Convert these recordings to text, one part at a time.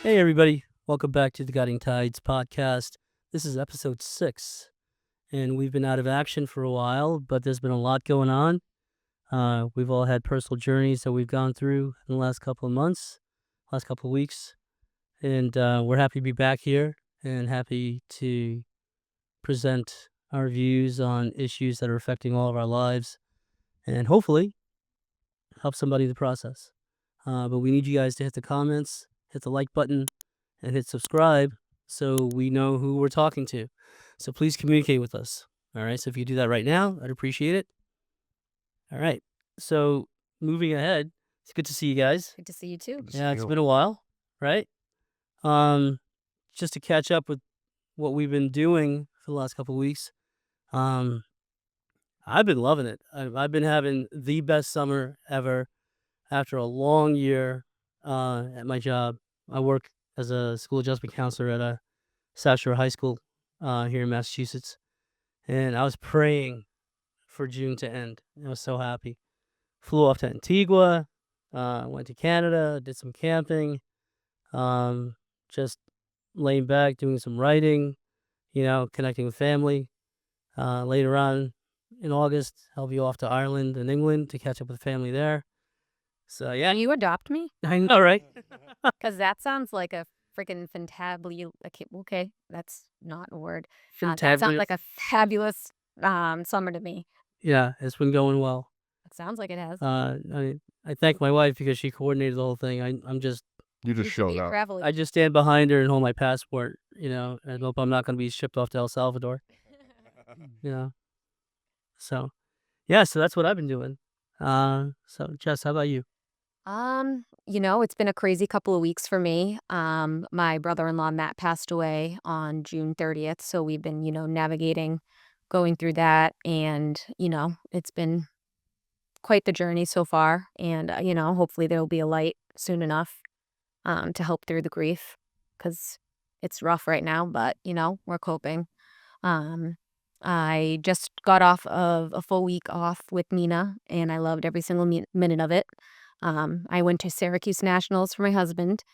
Hey, everybody. Welcome back to the Guiding Tides podcast. This is episode 6, and we've been out of action for a while, but there's been a lot going on. We've all had personal journeys that we've gone through in the last couple of months, last couple of weeks, and we're happy to be back here and happy to present our views on issues that are affecting all of our lives and hopefully help somebody in the process. But we need you guys to hit the comments, hit the like button, and hit subscribe so we know who we're talking to. So please communicate with us. All right. So if you do that right now, I'd appreciate it. All right. So moving ahead, it's good to see you guys. Good to see you too. Yeah, it's been a while, right? Um, just to catch up with what we've been doing for the last couple of weeks. Um, I've been loving it. I've been having the best summer ever after a long year at my job. I work as a school adjustment counselor at a South Shore High School here in Massachusetts, and I was praying for June to end. I was so happy. Flew off to Antigua, went to Canada, did some camping, just laying back, doing some writing, connecting with family. Later on in August, I'll be off to Ireland and England to catch up with family there. So yeah, Can you adopt me? I know, right? Because that sounds like a freaking okay, that's not a word. That sounds Fantabulous. like a fabulous summer to me. Yeah, it's been going well. It sounds like it has. I thank my wife because she coordinated the whole thing. I'm just You just You should be showed a up. travel I just stand behind her and hold my passport, and hope I'm not going to be shipped off to El Salvador, you know. So, yeah, so that's what I've been doing. So Jess, how about you? It's been a crazy couple of weeks for me. My brother-in-law Matt passed away on June 30th, so we've been, navigating, going through that, and it's been quite the journey so far. And hopefully there'll be a light soon enough to help through the grief because it's rough right now, but we're coping. Um, I just got off of a full week off with Nina, and I loved every single minute of it. I went to Syracuse Nationals for my husband.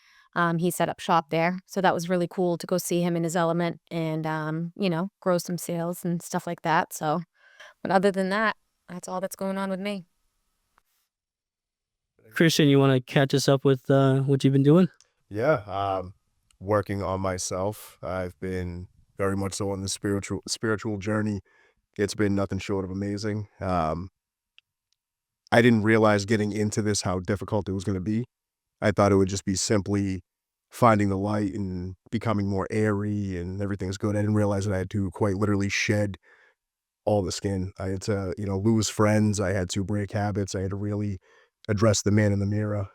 He set up shop there, so that was really cool to go see him in his element and grow some sales and stuff like that. So, but other than that, that's all that's going on with me. Christian, you want to catch us up with what you've been doing? Yeah, working on myself. I've been very much so on the spiritual journey. It's been nothing short of amazing. I didn't realize getting into this how difficult it was going to be. I thought it would just be simply finding the light and becoming more airy and everything's good. I didn't realize that I had to quite literally shed all the skin. I had to, lose friends. I had to break habits. I had to really address the man in the mirror.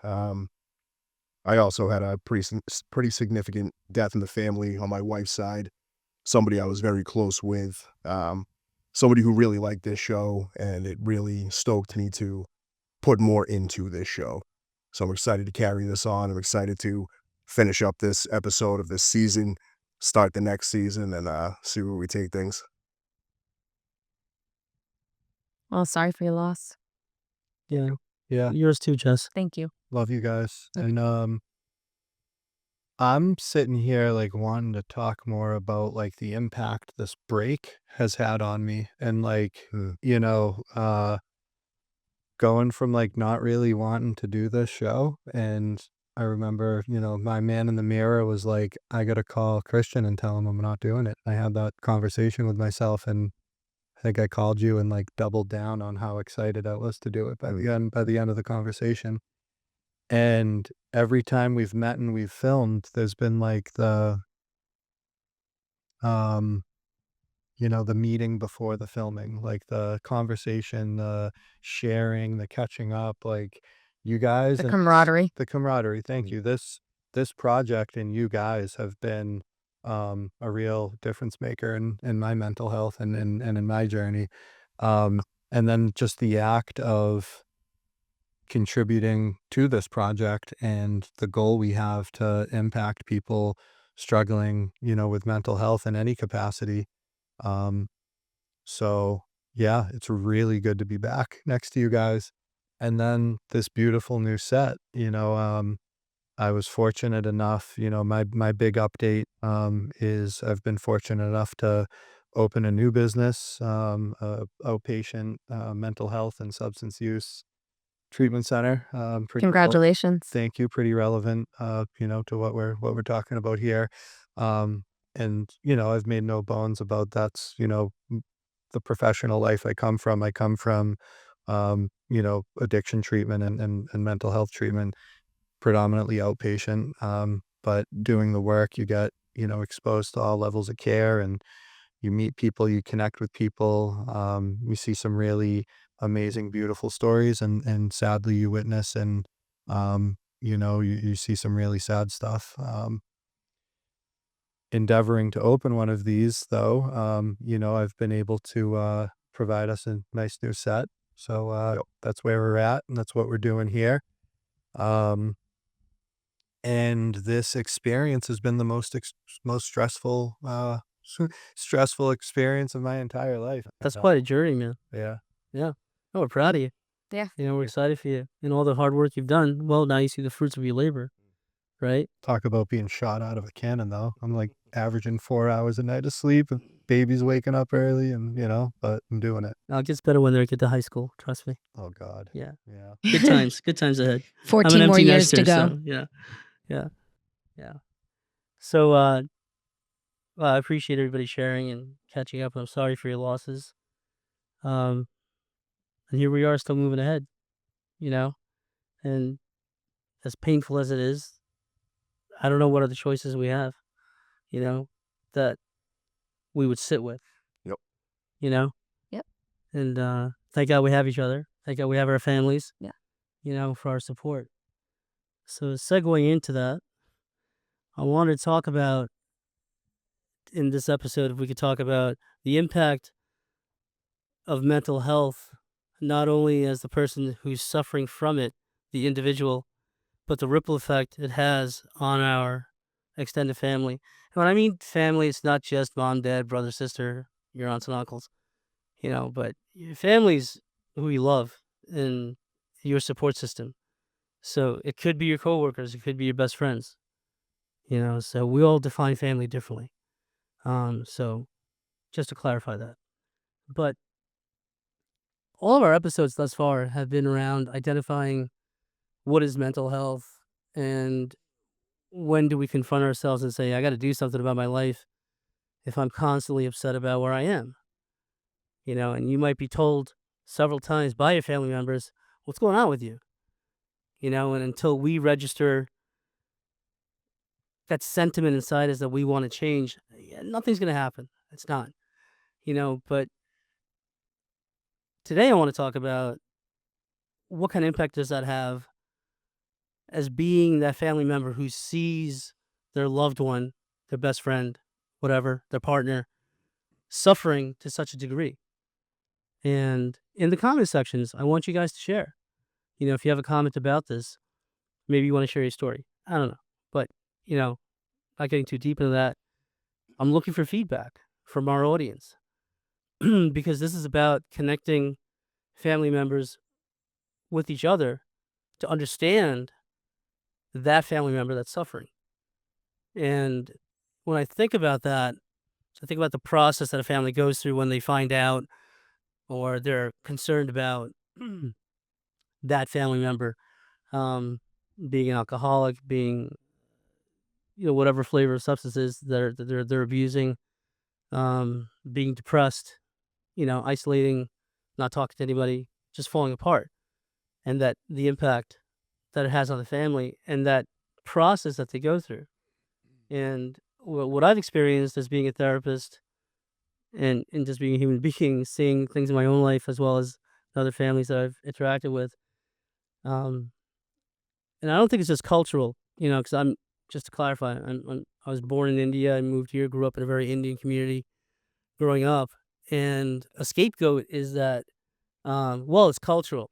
I also had a pretty significant death in the family on my wife's side. Somebody I was very close with, somebody who really liked this show, and it really stoked me to put more into this show. So I'm excited to carry this on. I'm excited to finish up this episode of this season, start the next season, and see where we take things. Well, sorry for your loss. Yeah, Yeah, yours too, Jess. Thank you. love you guys. And I'm sitting here like wanting to talk more about like the impact this break has had on me and like, Hmm. going from like not really wanting to do this show. And I remember, my man in the mirror was like, I gotta call Christian and tell him I'm not doing it. I had that conversation with myself, and I think I called you and like doubled down on how excited I was to do it by the end of the conversation. And every time we've met and we've filmed, there's been like um, the meeting before the filming, like the conversation, the sharing, the catching up, like you guys The and camaraderie. the camaraderie. Thank you. This project and you guys have been a real difference maker in my mental health and in my journey. And then just the act of contributing to this project and the goal we have to impact people struggling, with mental health in any capacity. So yeah, it's really good to be back next to you guys. And then this beautiful new set, I was fortunate enough, my big update, is I've been fortunate enough to open a new business, outpatient, mental health and substance use treatment center. Pretty Congratulations. Thank you. Pretty relevant, to what we're talking about here. Um, and I've made no bones about that's, the professional life I come from. I come from, addiction treatment and mental health treatment, predominantly outpatient. But doing the work, you get, exposed to all levels of care, and you meet people, you connect with people. You see some really amazing, beautiful stories, and sadly you witness, and you see some really sad stuff. Endeavoring to open one of these, though, I've been able to provide us a nice new set. So that's where we're at, and that's what we're doing here. Um, and this experience has been the most stressful stressful experience of my entire life. That's quite a journey, man. Yeah. Yeah. No, we're proud of you. Yeah. We're excited for you and all the hard work you've done. Well, now you see the fruits of your labor, right? Talk about being shot out of a cannon, though. I'm like averaging 4 hours a night of sleep, and baby's waking up early, and but I'm doing it. Now it gets better when they get to high school. Trust me. Oh God. Yeah. Yeah. Good times. Good times ahead. I'm 14 an more empty years to nester, go. so yeah. Yeah. Yeah. So, well, I appreciate everybody sharing and catching up. I'm sorry for your losses. Um, and here we are still moving ahead, you know, and as painful as it is, I don't know what other choices we have, you know, that we would sit with, Yep. you know, Yep. and thank God we have each other. Thank God we have our families, Yeah. For our support. So, segueing into that, I wanted to talk about in this episode, if we could talk about the impact of mental health, not only as the person who's suffering from it, the individual, but the ripple effect it has on our extended family. And when I mean family, it's not just mom, dad, brother, sister, your aunts and uncles, but your family's who you love and your support system. So it could be your coworkers, it could be your best friends, so we all define family differently. So just to clarify that. But all of our episodes thus far have been around identifying what is mental health and when do we confront ourselves and say, I got to do something about my life if I'm constantly upset about where I am. And you might be told several times by your family members, what's going on with you? And until we register that sentiment inside us that we want to change, nothing's going to happen. It's not, but today I want to talk about what kind of impact does that have as being that family member who sees their loved one, their best friend, whatever, their partner, suffering to such a degree. And in the comment sections, I want you guys to share. If you have a comment about this, maybe you want to share your story. I don't know. But, not getting too deep into that, I'm looking for feedback from our audience because this is about connecting family members with each other to understand that family member that's suffering. And when I think about that, I think about the process that a family goes through when they find out or they're concerned about that family member being an alcoholic, being whatever flavor of substances they're abusing, being depressed, isolating, not talking to anybody, just falling apart, and that the impact that it has on the family and that process that they go through. And what I've experienced as being a therapist and just being a human being, seeing things in my own life as well as other families that I've interacted with. Um, and I don't think it's just cultural, because just to clarify, I was born in India. I moved here, grew up in a very Indian community growing up. And a scapegoat is that, well, it's cultural.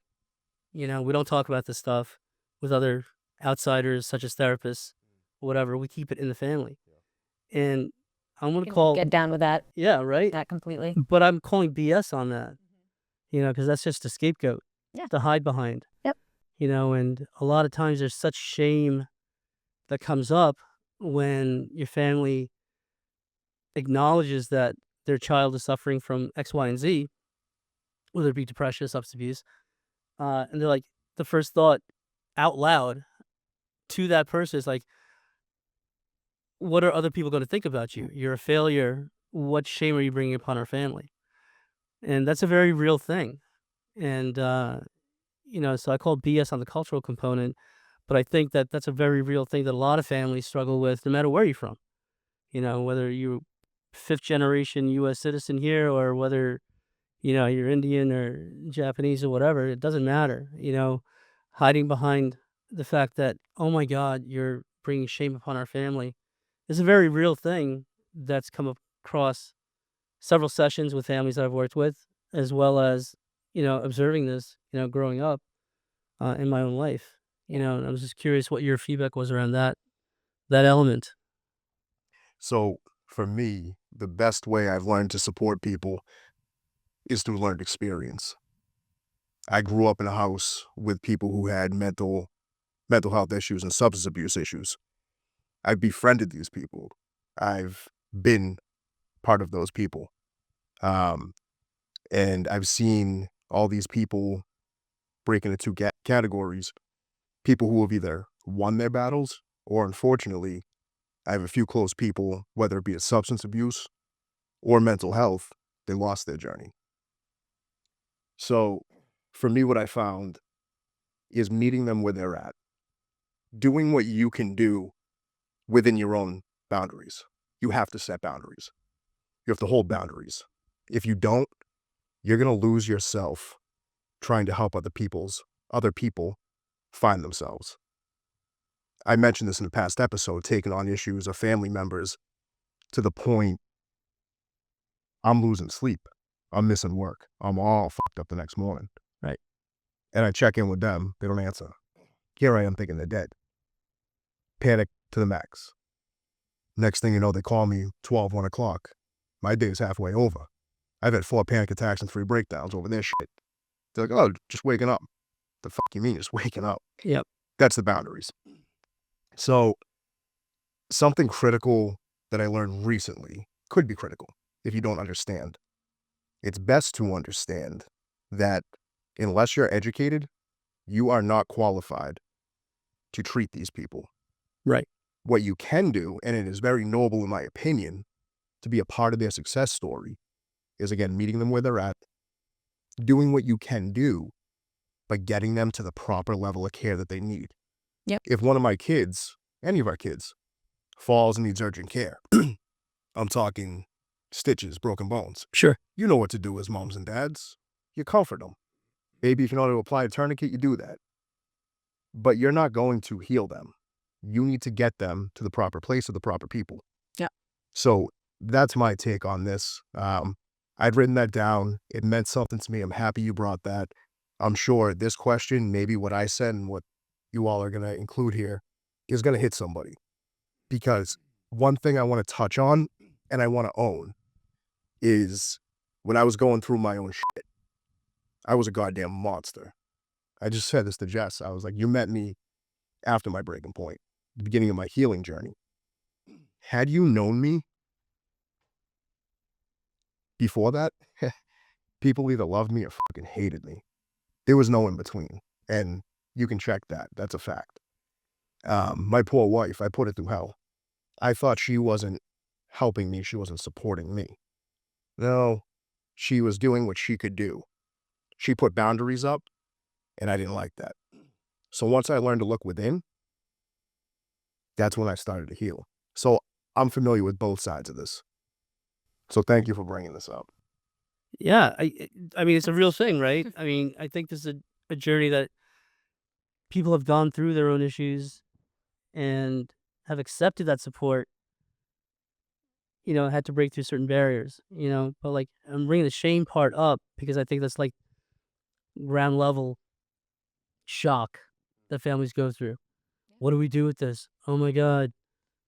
We don't talk about this stuff with other outsiders, such as therapists, whatever. We keep it in the family. And I'm going to call. Get down with that. Yeah, right? That completely. But I'm calling BS on that, because that's just a scapegoat Yeah. to hide behind. Yep. And a lot of times there's such shame that comes up when your family acknowledges that their child is suffering from X, Y, and Z, whether it be depression, substance abuse, and they're like, the first thought out loud to that person is like, "What are other people going to think about you? You're a failure. What shame are you bringing upon our family?" And that's a very real thing. And so I call BS on the cultural component, but I think that that's a very real thing that a lot of families struggle with, no matter where you're from. Whether you fifth generation U.S. citizen here, or whether you're Indian or Japanese or whatever, it doesn't matter. Hiding behind the fact that, oh my God, you're bringing shame upon our family is a very real thing that's come across several sessions with families that I've worked with, as well as observing this, growing up in my own life. Yeah. And I was just curious what your feedback was around that element. So for me, the best way I've learned to support people is through learned experience. I grew up in a house with people who had mental health issues and substance abuse issues. I've befriended these people. I've been part of those people. Um, and I've seen all these people break into two categories: people who have either won their battles, or unfortunately, I have a few close people, whether it be a substance abuse or mental health, they lost their journey. So for me, what I found is meeting them where they're at, doing what you can do within your own boundaries. You have to set boundaries. You have to hold boundaries. If you don't, you're going to lose yourself trying to help other people find themselves. I mentioned this in the past episode, taking on issues of family members to the point I'm losing sleep. I'm missing work. I'm all fucked up the next morning. Right. And I check in with them. They don't answer. Here I am thinking they're dead. Panic to the max. Next thing you know, they call me 12, 1 o'clock. My day is halfway over. I've had 4 panic attacks and 3 breakdowns over their shit. They're like, oh, just waking up. The fuck you mean just waking up? Yep. That's the boundaries. So something critical that I learned recently could be critical if you don't understand. It's best to understand that unless you're educated, you are not qualified to treat these people. Right. What you can do, and it is very noble in my opinion, to be a part of their success story, is again meeting them where they're at, doing what you can do, but getting them to the proper level of care that they need. Yep. If one of my kids, any of our kids, falls and needs urgent care, I'm talking stitches, broken bones, Sure. you know what to do as moms and dads. You comfort them. Maybe if you know how to apply a tourniquet, you do that. But you're not going to heal them. You need to get them to the proper place with the proper people. Yeah. So that's my take on this. I'd written that down. It meant something to me. I'm happy you brought that. I'm sure this question, maybe what I said and what you all are going to include here, is going to hit somebody. Because one thing I want to touch on and I want to own is when I was going through my own shit, I was a goddamn monster. I just said this to Jess. I was like, you met me after my breaking point, the beginning of my healing journey. Had you known me before that, people either loved me or fucking hated me. There was no in between. And you can check that. That's a fact. My poor wife, I put it through hell. I thought she wasn't helping me. She wasn't supporting me. No, she was doing what she could do. She put boundaries up, and I didn't like that. So once I learned to look within, that's when I started to heal. So I'm familiar with both sides of this. So thank you for bringing this up. Yeah. I mean, it's a real thing, right? I mean, I think this is a journey that people have gone through their own issues and have accepted that support, had to break through certain barriers, but like I'm bringing the shame part up because I think that's like ground level shock that families go through. What do we do with this? Oh my God.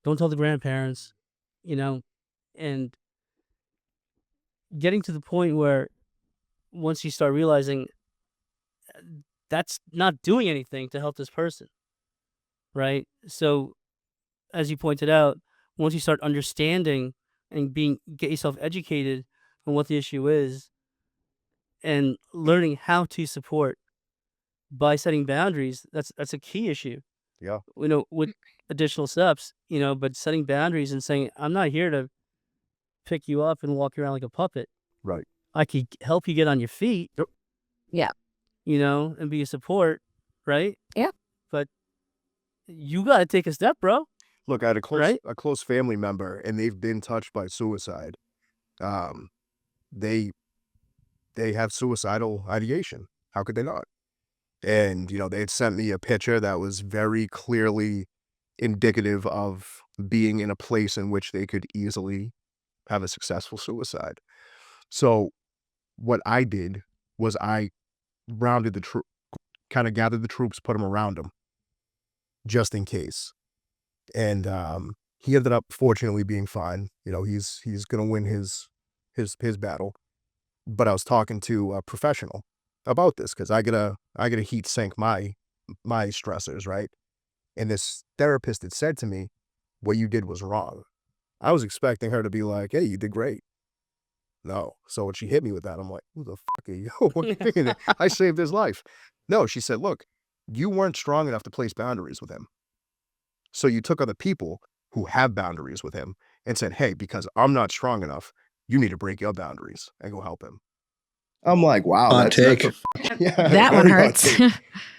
Don't tell the grandparents, you know, and getting to the point where once you start realizing that's not doing anything to help this person, right? So as you pointed out, once you start understanding and get yourself educated on what the issue is and learning how to support by setting boundaries, that's a key issue. Yeah. With additional steps, but setting boundaries and saying, I'm not here to pick you up and walk you around like a puppet. Right. I could help you get on your feet, Yep. Yeah. and be a support, right? Yeah. But you got to take a step, bro. Look, I had Right. a close family member, and they've been touched by suicide. Um, they have suicidal ideation. How could they not? And they had sent me a picture that was very clearly indicative of being in a place in which they could easily have a successful suicide. So what I did was I rounded the kind of gathered the troops, put them around him, just in case. And he ended up fortunately being fine. He's gonna win his battle. But I was talking to a professional about this because I gotta heat sink my stressors, right? And this therapist had said to me, "What you did was wrong." I was expecting her to be like, "Hey, you did great." No. So when she hit me with that, I'm like, "Who the fuck are you? What are you thinking? I saved his life." No, she said, "Look, you weren't strong enough to place boundaries with him. So you took other people who have boundaries with him and said, hey, because I'm not strong enough, you need to break your boundaries and go help him." I'm like, wow, Hot take. yeah, That one very hot hurts. take.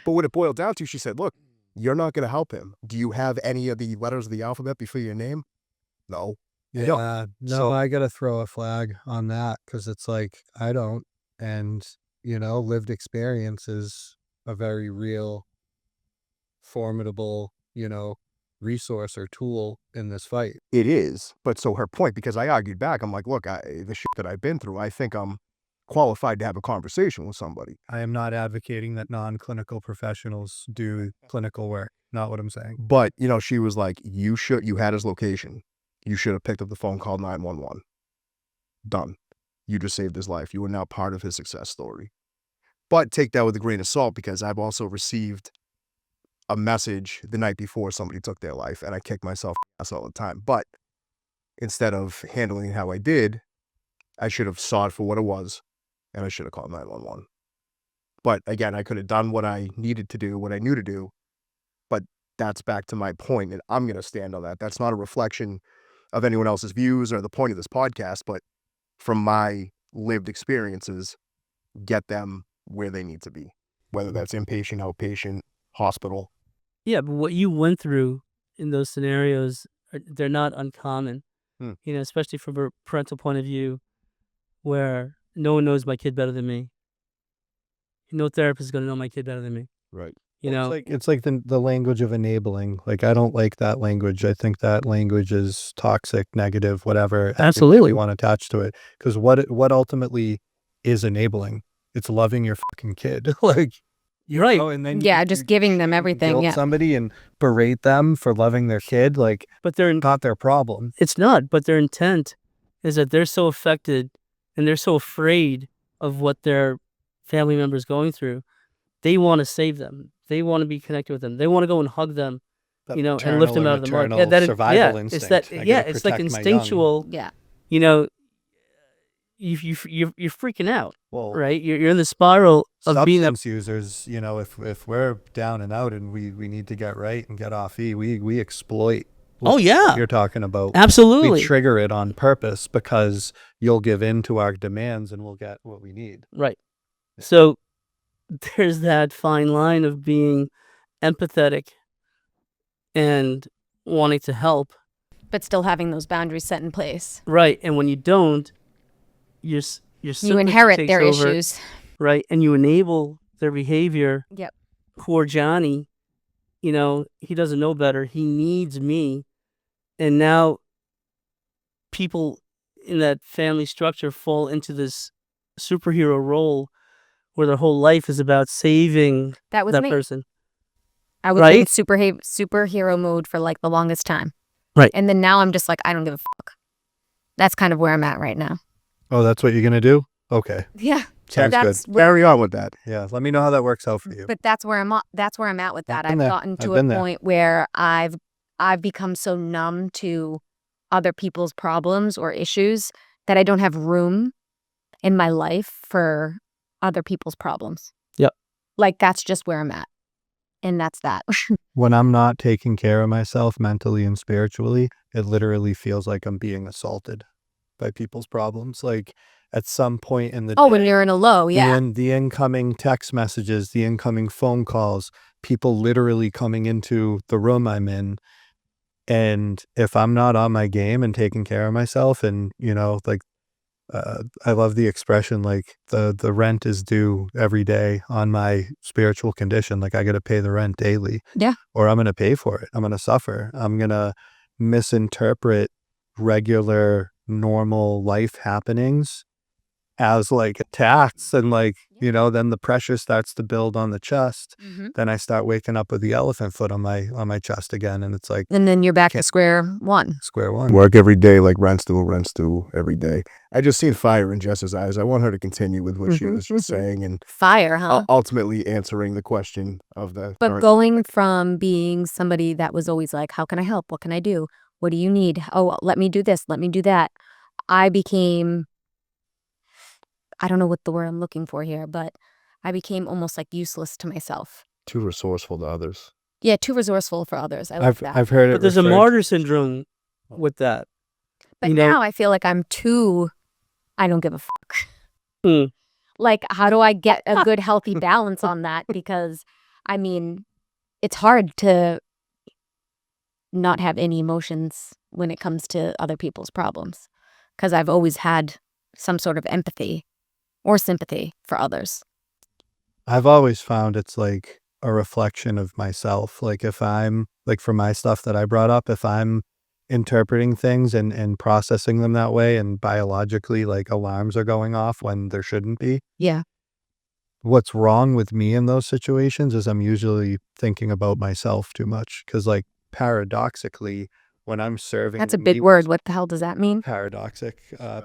But what it boiled down to, she said, look, you're not going to help him. Do you have any of the letters of the alphabet before your name? No. You don't. Yeah, no, So- I gotta throw a flag on that because it's like I don't, and lived experience is a very real, formidable, resource or tool in this fight. It is. But so her point, because I argued back, I'm like, look, the shit that I've been through, I think I'm qualified to have a conversation with somebody. I am not advocating that non-clinical professionals do clinical work. Not what I'm saying. But, she was like, you had his location. You should have picked up the phone, called 911. Done. You just saved his life. You are now part of his success story. But take that with a grain of salt, because I've also received a message the night before somebody took their life, and I kick myself in the ass all the time. But instead of handling it how I did, I should have saw it for what it was, and I should have called 911. But again, I could have done what I needed to do, what I knew to do. But that's back to my point, and I'm going to stand on that. That's not a reflection of anyone else's views or the point of this podcast, but from my lived experiences, get them where they need to be, whether that's inpatient, outpatient, hospital. Yeah, but what you went through in those scenarios, they're not uncommon. Especially from a parental point of view, where no one knows my kid better than me. No therapist is going to know my kid better than me. Right. It's like the language of enabling. Like, I don't like that language. I think that language is toxic, negative, whatever. Absolutely. You want attached to it. Because what ultimately is enabling? It's loving your fucking kid. Like, You're right. and then Yeah, just giving them everything, guilt yeah. somebody and berate them for loving their kid. Like, But they're not their problem. It's not, but their intent is that they're so affected and they're so afraid of what their family member is going through. They want to save them. They want to be connected with them. They want to go and hug them, That and lift them maternal out or of the mud. maternal survival instinct. It's that. I gotta Yeah, it's like protect my young. instinctual. Yeah. You're freaking out, Well, right? You're in the spiral of being substance users, if we're down and out and we need to get right and get off we exploit. Oh, yeah. What you're talking about. Absolutely. We trigger it on purpose because you'll give in to our demands and we'll get what we need. Right. So there's that fine line of being empathetic and wanting to help. But still having those boundaries set in place. Right. And when you don't, your You sympathy inherit takes their over, issues. right? And you enable their behavior. Yep. Poor Johnny, he doesn't know better. He needs me. And now people in that family structure fall into this superhero role where their whole life is about saving That was that me. person. I was Right? in superhero mode for like the longest time. Right. And then now I'm just like, I don't give a fuck. That's kind of where I'm at right now. Oh, that's what you're going to do? Okay. Yeah. Sounds That's good. Carry on with that. Yeah. Let me know how that works out for you. But that's where I'm at with that. I've been I've there. gotten I've to been a there. point where I've I've become so numb to other people's problems or issues that I don't have room in my life for other people's problems. Yep. Like, that's just where I'm at. And that's that. When I'm not taking care of myself mentally and spiritually, it literally feels like I'm being assaulted by people's problems. Like at some point in the Oh, when day, you're in a low, yeah. the incoming text messages, the incoming phone calls, people literally coming into the room I'm in. And if I'm not on my game and taking care of myself and, like, I love the expression, like the rent is due every day on my spiritual condition. Like I got to pay the rent daily. Yeah. Or I'm going to pay for it. I'm going to suffer. I'm going to misinterpret regular, normal life happenings as like attacks. And like, then the pressure starts to build on the chest. Mm-hmm. Then I start waking up with the elephant foot on my chest again. And it's like And then you're back to Can't- square one. square one. Work every day, like rent's due every day. I just seen fire in Jess's eyes. I want her to continue with what she was just saying and Fire, huh? ultimately answering the question of the But current. going from being somebody that was always like, how can I help? What can I do? What do you need? Oh, let me do this. Let me do that. I became, I don't know what the word I'm looking for here, but I became almost like useless to myself. Too resourceful to others. Yeah, too resourceful for others. I like that. I've heard it. But there's a referred- martyr syndrome with that. But you know- now I feel like I'm too, I don't give a fuck. Hmm. Like, how do I get a good, healthy balance on that? Because, I mean, it's hard to not have any emotions when it comes to other people's problems. Because I've always had some sort of empathy or sympathy for others. I've always found it's like a reflection of myself. Like if I'm like for my stuff that I brought up, if I'm interpreting things and processing them that way and biologically like alarms are going off when there shouldn't be. Yeah. What's wrong with me in those situations is I'm usually thinking about myself too much. Cause like paradoxically, when I'm serving That's a me big word. What the hell does that mean? paradoxic, a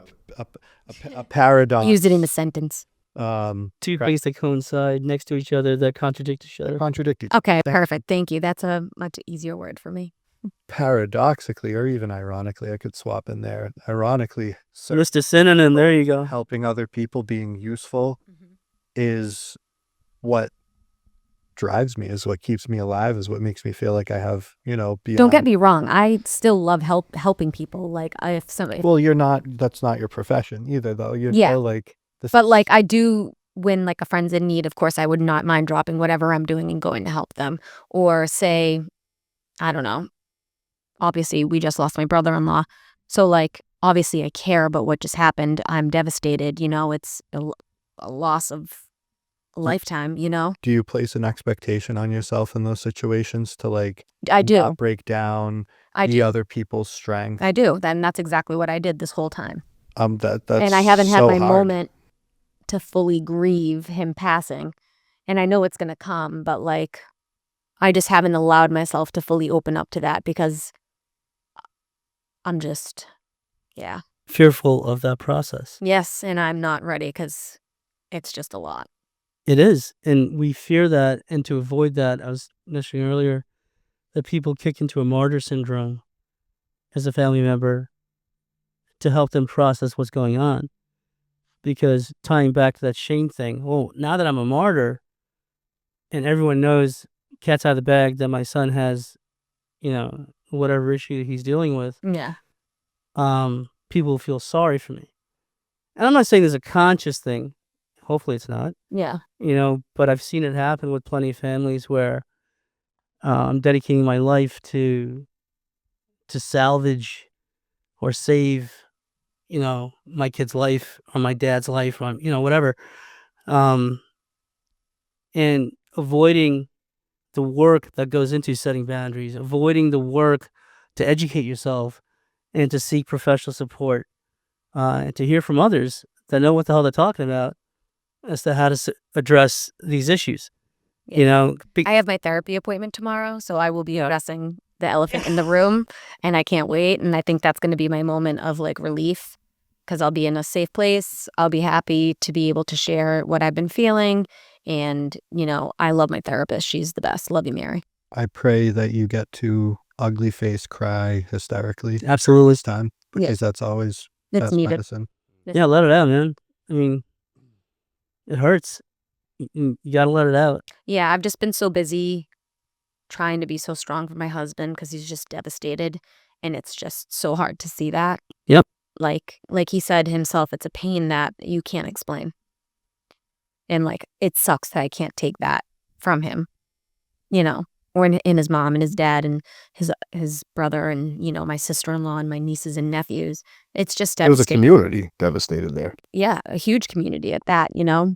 paradox. Use it in a sentence. Two things that coincide next to each other that contradict each other. Contradict each Okay, perfect. Thank you. That's a much easier word for me. paradoxically or even ironically, I could swap in there. Ironically, Mr. Synonym, there you go. helping other people, being useful is what drives me, is what keeps me alive, is what makes me feel like I have, beyond. Don't get me wrong. I still love helping people. Like if Well, that's not your profession either though. Yeah. Like but like I do when like a friend's in need, of course I would not mind dropping whatever I'm doing and going to help them. Or say, I don't know. Obviously, we just lost my brother-in-law. So like obviously I care about what just happened. I'm devastated, it's a loss of a lifetime, do you place an expectation on yourself in those situations to like I do. not break down I the do. other people's strength? I do. Then that's exactly what I did this whole time. That's And I haven't had so my hard. moment to fully grieve him passing. And I know it's going to come, but like I just haven't allowed myself to fully open up to that because I'm just, yeah. Fearful of that process. Yes, and I'm not ready because it's just a lot. It is. And we fear that. And to avoid that, I was mentioning earlier that people kick into a martyr syndrome as a family member to help them process what's going on. Because tying back to that shame thing, well, now that I'm a martyr and everyone knows cat's out of the bag that my son has, whatever issue he's dealing with, Yeah. people feel sorry for me. And I'm not saying there's a conscious thing. Hopefully it's not. Yeah. But I've seen it happen with plenty of families where I'm dedicating my life to salvage or save, my kid's life or my dad's life or, whatever. And avoiding the work that goes into setting boundaries, avoiding the work to educate yourself and to seek professional support and to hear from others that know what the hell they're talking about as to how to address these issues. I have my therapy appointment tomorrow, so I will be addressing the elephant in the room, and I can't wait. And I think that's going to be my moment of like relief because I'll be in a safe place. I'll be happy to be able to share what I've been feeling. And, I love my therapist. She's the best. Love you, Mary. I pray that you get to ugly face cry hysterically Absolutely. this time, because that's always It's best needed. medicine. Yeah, let it out, man. I mean, it hurts. You gotta let it out. Yeah, I've just been so busy trying to be so strong for my husband because he's just devastated, and it's just so hard to see that. Yep. Like he said himself, it's a pain that you can't explain. And, like, it sucks that I can't take that from him, you know, or in his mom and his dad and his brother and, you know, my sister-in-law and my nieces and nephews. It's just It was a devastating. community devastated there. Yeah, a huge community at that, you know?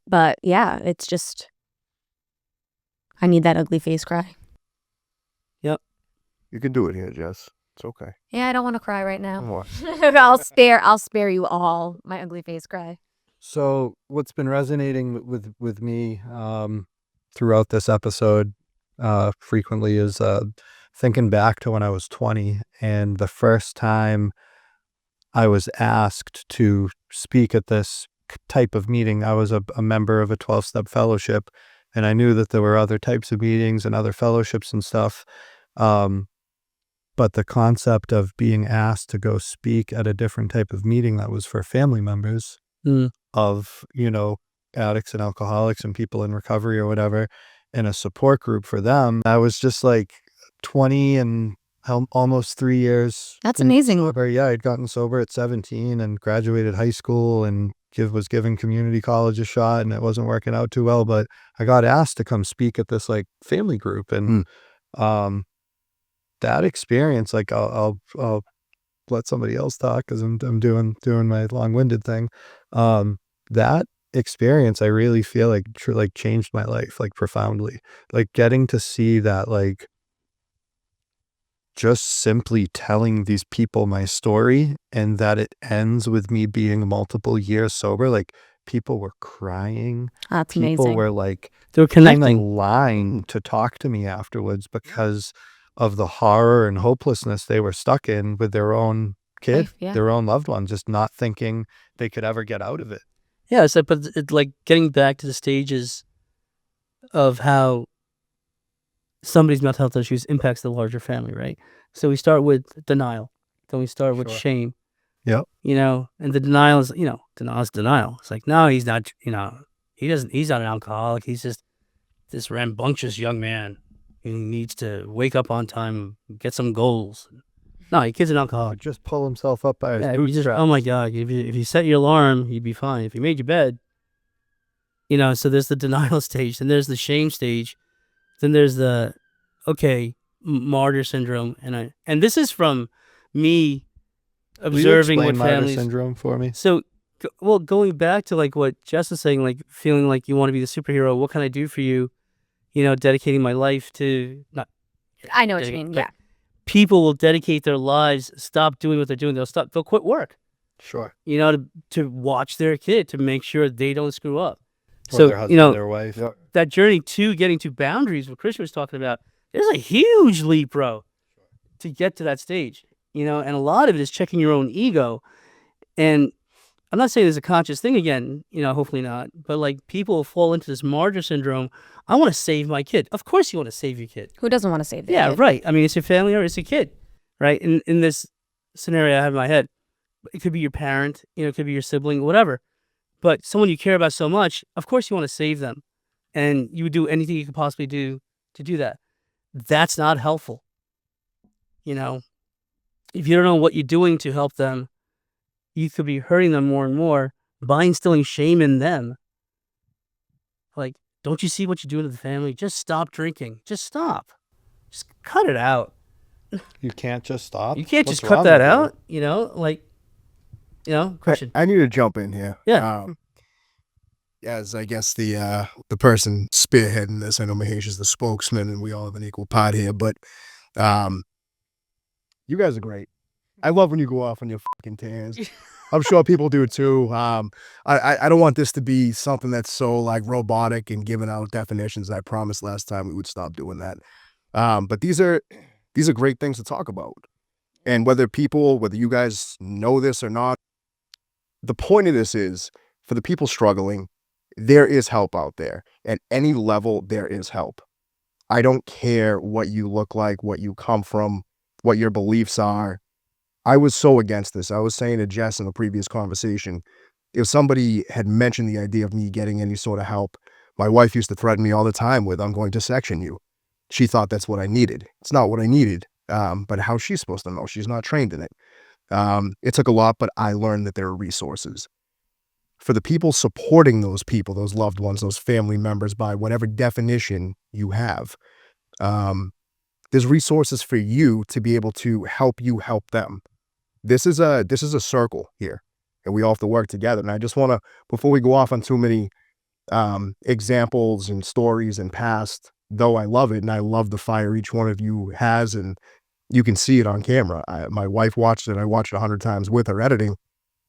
But, yeah, it's just I need that ugly face cry. Yep. You can do it here, Jess. It's okay. Yeah, I don't wanna cry right now. Come on. I'll spare you all my ugly face cry. So what's been resonating with me throughout this episode frequently is thinking back to when I was 20 and the first time I was asked to speak at this type of meeting. I was a member of a 12-step fellowship, and I knew that there were other types of meetings and other fellowships and stuff. But the concept of being asked to go speak at a different type of meeting that was for family members Mm. of, you know, addicts and alcoholics and people in recovery or whatever, in a support group for them, I was just like 20 and almost 3 years. That's amazing. Sober. Yeah, I'd gotten sober at 17 and graduated high school and was giving community college a shot, and it wasn't working out too well, but I got asked to come speak at this like family group, and that experience, like I'll let somebody else talk because I'm doing my long-winded thing. That experience, I really feel like like changed my life like profoundly. Like getting to see that, like just simply telling these people my story and that it ends with me being multiple years sober. Like people were crying. That's People amazing. were like They were kind of connecting. lying to talk to me afterwards because of the horror and hopelessness they were stuck in with their own kid, Life, yeah. their own loved one, just not thinking they could ever get out of it. Yeah, it's like, but it's like getting back to the stages of how somebody's mental health issues impacts the larger family, right? So we start with denial, then we start with Sure. shame, Yep. you know, and the denial is, you know, denial is denial. It's like, no, he's not, you know, he's not an alcoholic. He's just this rambunctious young man. He needs to wake up on time, get some goals. No, your kid's an alcoholic. Just pull himself up by his Yeah, if you just, oh my God, if you set your alarm, you'd be fine. If you made your bed, you know, so there's the denial stage, then there's the shame stage, then there's the, okay, martyr syndrome. And this is from me Will you observing explain what martyr families. syndrome for me? So, well, going back to like what Jess was saying, like feeling like you want to be the superhero, what can I do for you? You know, dedicating my life to, not I know what you dedicate, mean. but Yeah. people will dedicate their lives, stop doing what they're doing. They'll quit work, Sure. you know, to watch their kid, to make sure they don't screw up. Or So, their husband, you know, their wife. Yep. that journey to getting to boundaries, what Christian was talking about, there's a huge leap, bro, to get to that stage, you know, and a lot of it is checking your own ego. And I'm not saying it's a conscious thing again, you know, hopefully not, but like people fall into this martyr syndrome. I want to save my kid. Of course you want to save your kid. Who doesn't want to save their Yeah, kid? right. I mean, it's your family or it's a kid, right? In this scenario I have in my head, it could be your parent, you know, it could be your sibling, whatever. But someone you care about so much, of course you want to save them. And you would do anything you could possibly do to do that. That's not helpful. You know, if you don't know what you're doing to help them, you could be hurting them more and more by instilling shame in them. Like, don't you see what you're doing to the family? Just stop drinking. Just stop. Just cut it out. You can't just stop. You can't What's just cut wrong that with you? out, you know, like, you know, Christian. I need to jump in here. Yeah. As I guess the person spearheading this, I know Mahesh is the spokesman and we all have an equal part here, but you guys are great. I love when you go off on your fucking tears. I'm sure people do too. I don't want this to be something that's so like robotic and giving out definitions. I promised last time we would stop doing that. But these are great things to talk about. And whether you guys know this or not, the point of this is for the people struggling, there is help out there. At any level, there is help. I don't care what you look like, what you come from, what your beliefs are. I was so against this. I was saying to Jess in a previous conversation, if somebody had mentioned the idea of me getting any sort of help, my wife used to threaten me all the time with, I'm going to section you. She thought that's what I needed. It's not what I needed. But how's she supposed to know? She's not trained in it. It took a lot, but I learned that there are resources. For the people supporting those people, those loved ones, those family members, by whatever definition you have, there's resources for you to be able to help you help them. This is a circle here, and we all have to work together. And I just want to, before we go off on too many examples and stories and past, though I love it and I love the fire each one of you has, and you can see it on camera. My wife watched it. I watched it 100 times with her editing.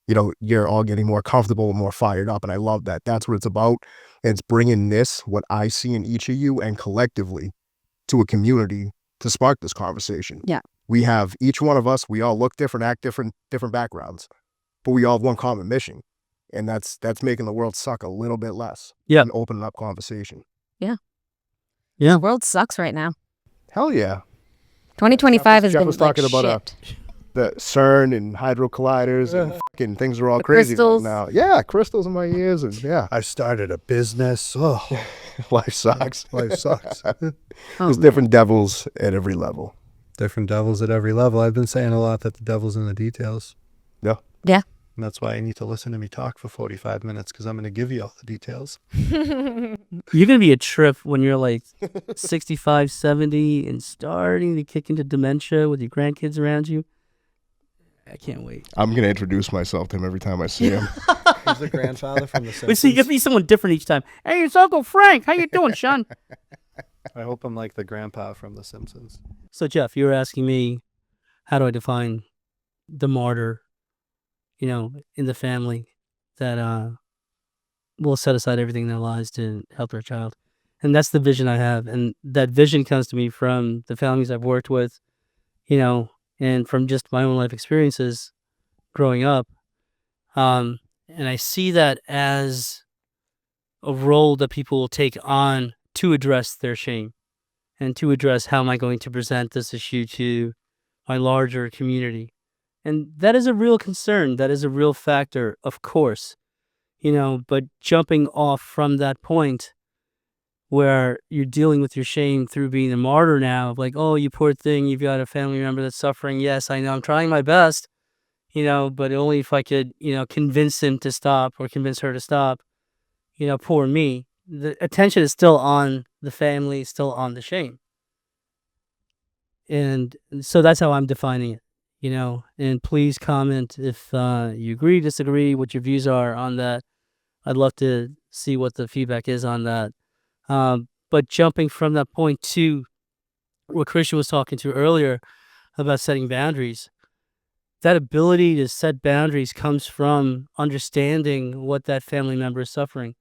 You know, you're all getting more comfortable and more fired up, and I love that. That's what it's about. It's bringing this, what I see in each of you, and collectively to a community to spark this conversation. Yeah. We have, each one of us, we all look different, act different backgrounds, but we all have one common mission, and that's making the world suck a little bit less. Yeah. And opening up conversation. Yeah. The world sucks right now. Hell yeah. 2025 has Jeff been was like talking about shit. the CERN and hydro colliders and fucking things are all The crazy crystals. right now. Yeah, crystals in my ears, and yeah, I started a business. Oh, life sucks. life sucks. There's different devils at every level. Different devils at every level. I've been saying a lot that the devil's in the details. Yeah. Yeah. And that's why you need to listen to me talk for 45 minutes, because I'm going to give you all the details. You're going to be a trip when you're like 65, 70 and starting to kick into dementia with your grandkids around you. I can't wait. I'm going to introduce myself to him every time I see him. He's the grandfather from The Simpsons. But see, you get to be someone different each time. Hey, it's Uncle Frank. How you doing, son? I hope I'm like the grandpa from The Simpsons. So, Jeff, you were asking me, how do I define the martyr, you know, in the family that will set aside everything in their lives to help their child. And that's the vision I have. And that vision comes to me from the families I've worked with, you know, and from just my own life experiences growing up. And I see that as a role that people will take on to address their shame and to address how am I going to present this issue to my larger community. And that is a real concern. That is a real factor, of course, you know, but jumping off from that point where you're dealing with your shame through being a martyr now, like, oh, you poor thing, you've got a family member that's suffering. Yes, I know, I'm trying my best, you know, but only if I could, you know, convince him to stop or convince her to stop, you know, poor me. The attention is still on the family, still on the shame. And so that's how I'm defining it, you know, and please comment if you agree, disagree, what your views are on that. I'd love to see what the feedback is on that. But jumping from that point to what Christian was talking to earlier about setting boundaries, that ability to set boundaries comes from understanding what that family member is suffering.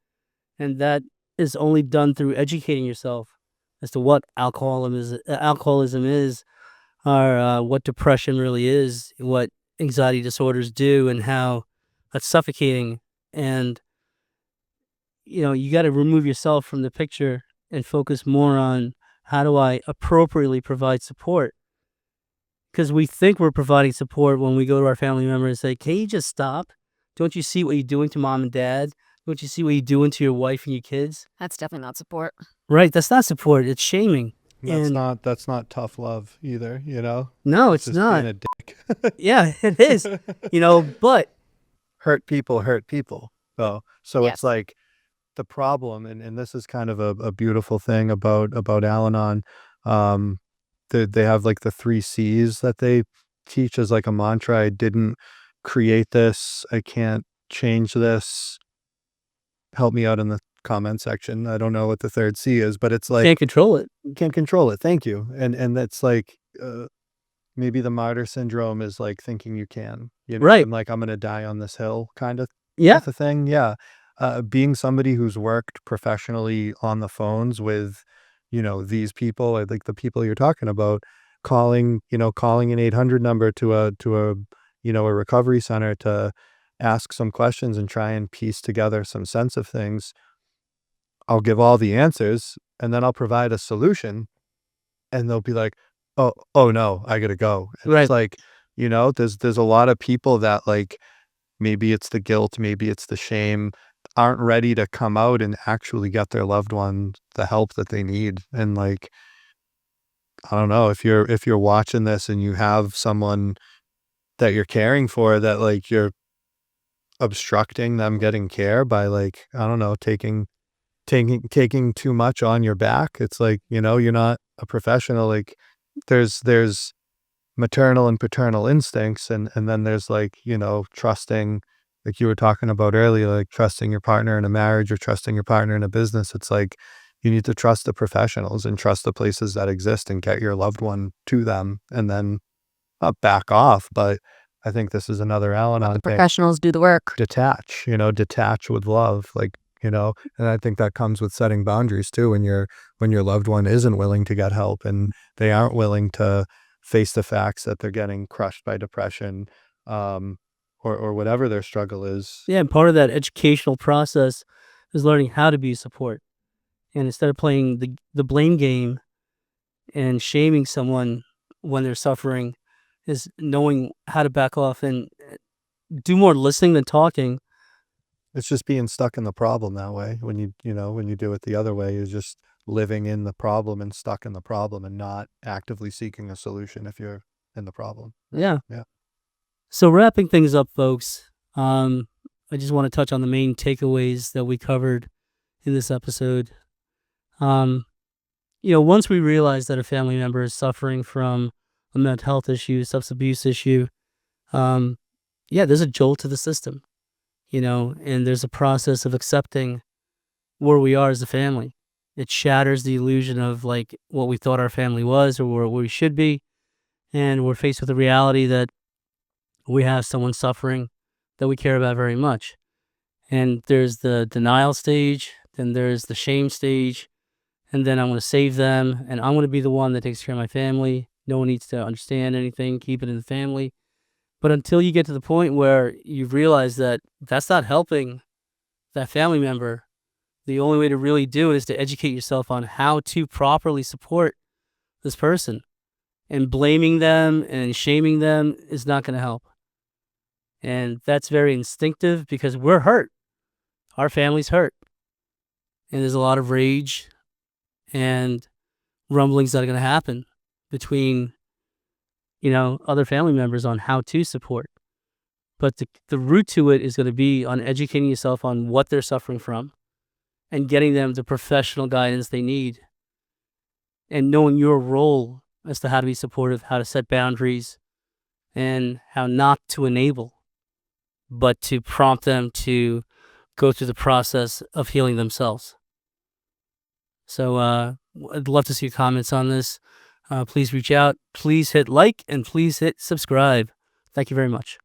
And that is only done through educating yourself as to what alcoholism is, or what depression really is, what anxiety disorders do, and how that's suffocating. And you know, you got to remove yourself from the picture and focus more on how do I appropriately provide support? Because we think we're providing support when we go to our family member and say, can you just stop? Don't you see what you're doing to mom and dad? Don't you see what you're doing to your wife and your kids? That's definitely not support. Right. That's not support. It's shaming. That's not tough love either, you know? No, it's Just not. being a dick. Yeah, it is. You know, but Hurt people hurt people. So Yes. it's like the problem, and this is kind of a beautiful thing about Al-Anon. They have like the 3 C's that they teach as like a mantra. I didn't create this. I can't change this. Help me out in the comment section. I don't know what the 3rd C is, but it's like can't control it. can't control it. Thank you. And that's like maybe the martyr syndrome is like thinking you can, you know, Right. and like I'm gonna die on this hill kind of Yeah. thing. Yeah. Being somebody who's worked professionally on the phones with, you know, these people, like the people you're talking about, calling an 800 number to a you know, a recovery center to ask some questions and try and piece together some sense of things. I'll give all the answers, and then I'll provide a solution, and they'll be like, "Oh, no, I gotta go." And it's Right. like, there's a lot of people that, like, maybe it's the guilt, maybe it's the shame, aren't ready to come out and actually get their loved one the help that they need. And, like, I don't know, if you're watching this and you have someone that you're caring for, that, like, you're obstructing them getting care by, like, I don't know, taking too much on your back. It's like, you're not a professional. Like, there's maternal and paternal instincts, and then there's, like, trusting, like you were talking about earlier, like trusting your partner in a marriage or trusting your partner in a business. It's like you need to trust the professionals and trust the places that exist and get your loved one to them, and then not back off. But I think this is another Al-Anon thing. Professionals do the work. Detach with love, like, and I think that comes with setting boundaries too, when your loved one isn't willing to get help and they aren't willing to face the facts that they're getting crushed by depression, or whatever their struggle is. Yeah, and part of that educational process is learning how to be support. And instead of playing the blame game and shaming someone when they're suffering, is knowing how to back off and do more listening than talking. It's just being stuck in the problem that way. When you do it the other way, you're just living in the problem and stuck in the problem and not actively seeking a solution if you're in the problem. Yeah. Yeah. So wrapping things up, folks, I just want to touch on the main takeaways that we covered in this episode. Once we realize that a family member is suffering from a mental health issue, substance abuse issue, there's a jolt to the system, and there's a process of accepting where we are as a family. It shatters the illusion of like what we thought our family was or where we should be. And we're faced with the reality that we have someone suffering that we care about very much. And there's the denial stage, then there's the shame stage, and then I'm going to save them, and I'm going to be the one that takes care of my family. No one needs to understand anything, keep it in the family. But until you get to the point where you realize that that's not helping that family member, the only way to really do it is to educate yourself on how to properly support this person. And blaming them and shaming them is not going to help. And that's very instinctive because we're hurt. Our family's hurt. And there's a lot of rage and rumblings that are going to happen between, other family members on how to support. But the root to it is going to be on educating yourself on what they're suffering from and getting them the professional guidance they need and knowing your role as to how to be supportive, how to set boundaries, and how not to enable, but to prompt them to go through the process of healing themselves. So I'd love to see your comments on this. Please reach out. Please hit like and please hit subscribe. Thank you very much.